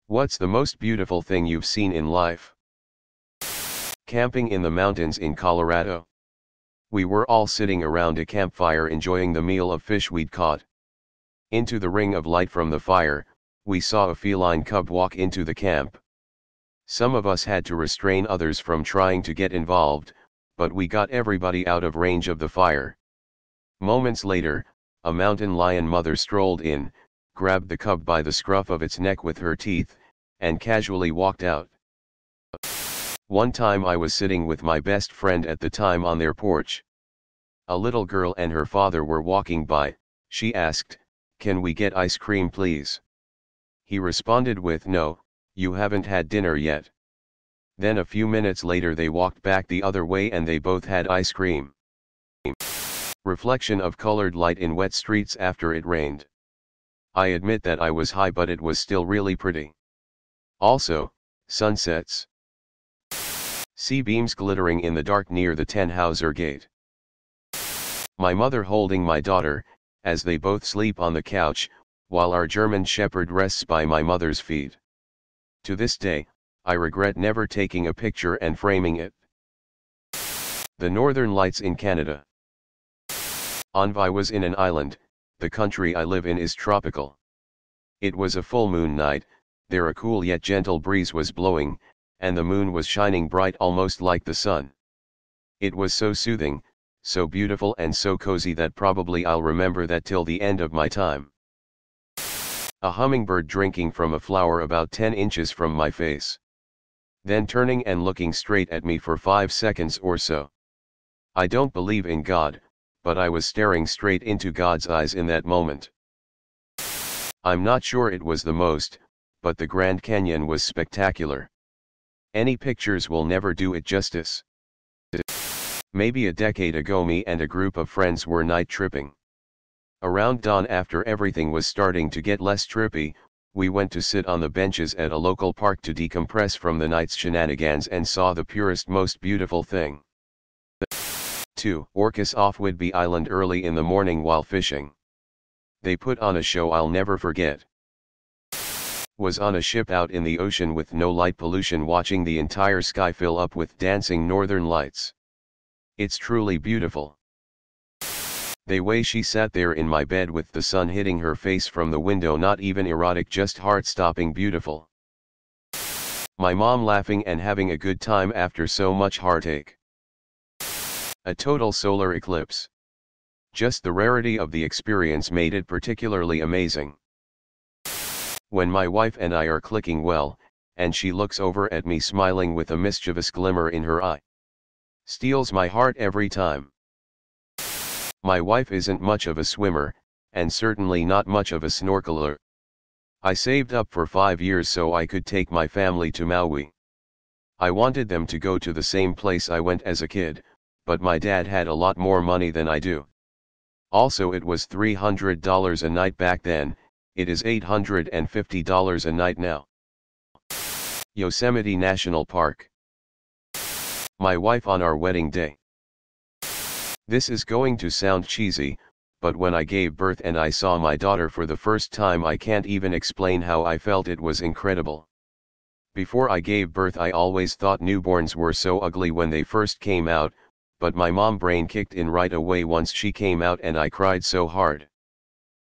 What's the most beautiful thing you've seen in life? Camping in the mountains in Colorado. We were all sitting around a campfire enjoying the meal of fish we'd caught. Into the ring of light from the fire, we saw a feline cub walk into the camp. Some of us had to restrain others from trying to get involved, but we got everybody out of range of the fire. Moments later, a mountain lion mother strolled in, grabbed the cub by the scruff of its neck with her teeth, and casually walked out. One time I was sitting with my best friend at the time on their porch. A little girl and her father were walking by. She asked, "Can we get ice cream please?" He responded with, "No, you haven't had dinner yet." Then a few minutes later they walked back the other way and they both had ice cream. Reflection of colored light in wet streets after it rained. I admit that I was high, but it was still really pretty. Also, sunsets. See beams glittering in the dark near the Tannhauser Gate. My mother holding my daughter, as they both sleep on the couch, while our German Shepherd rests by my mother's feet. To this day, I regret never taking a picture and framing it. The Northern Lights in Canada. Envy was in an island. The country I live in is tropical. It was a full moon night, there a cool yet gentle breeze was blowing, and the moon was shining bright almost like the sun. It was so soothing, so beautiful and so cozy that probably I'll remember that till the end of my time. A hummingbird drinking from a flower about 10 inches from my face. Then turning and looking straight at me for 5 seconds or so. I don't believe in God, but I was staring straight into God's eyes in that moment. I'm not sure it was the most, but the Grand Canyon was spectacular. Any pictures will never do it justice. Maybe a decade ago me and a group of friends were night tripping. Around dawn, after everything was starting to get less trippy, we went to sit on the benches at a local park to decompress from the night's shenanigans and saw the purest, most beautiful thing. 2. Orcas off Whidbey Island early in the morning while fishing. They put on a show I'll never forget. Was on a ship out in the ocean with no light pollution, watching the entire sky fill up with dancing northern lights. It's truly beautiful. The way she sat there in my bed with the sun hitting her face from the window, not even erotic, just heart-stopping beautiful. My mom laughing and having a good time after so much heartache. A total solar eclipse. Just the rarity of the experience made it particularly amazing. When my wife and I are clicking well, and she looks over at me smiling with a mischievous glimmer in her eye. Steals my heart every time. My wife isn't much of a swimmer, and certainly not much of a snorkeler. I saved up for 5 years so I could take my family to Maui. I wanted them to go to the same place I went as a kid, but my dad had a lot more money than I do. Also, it was $300 a night back then, it is $850 a night now. Yosemite National Park. My wife on our wedding day. This is going to sound cheesy, but when I gave birth and I saw my daughter for the first time, I can't even explain how I felt. It was incredible. Before I gave birth I always thought newborns were so ugly when they first came out, but my mom brain kicked in right away once she came out and I cried so hard.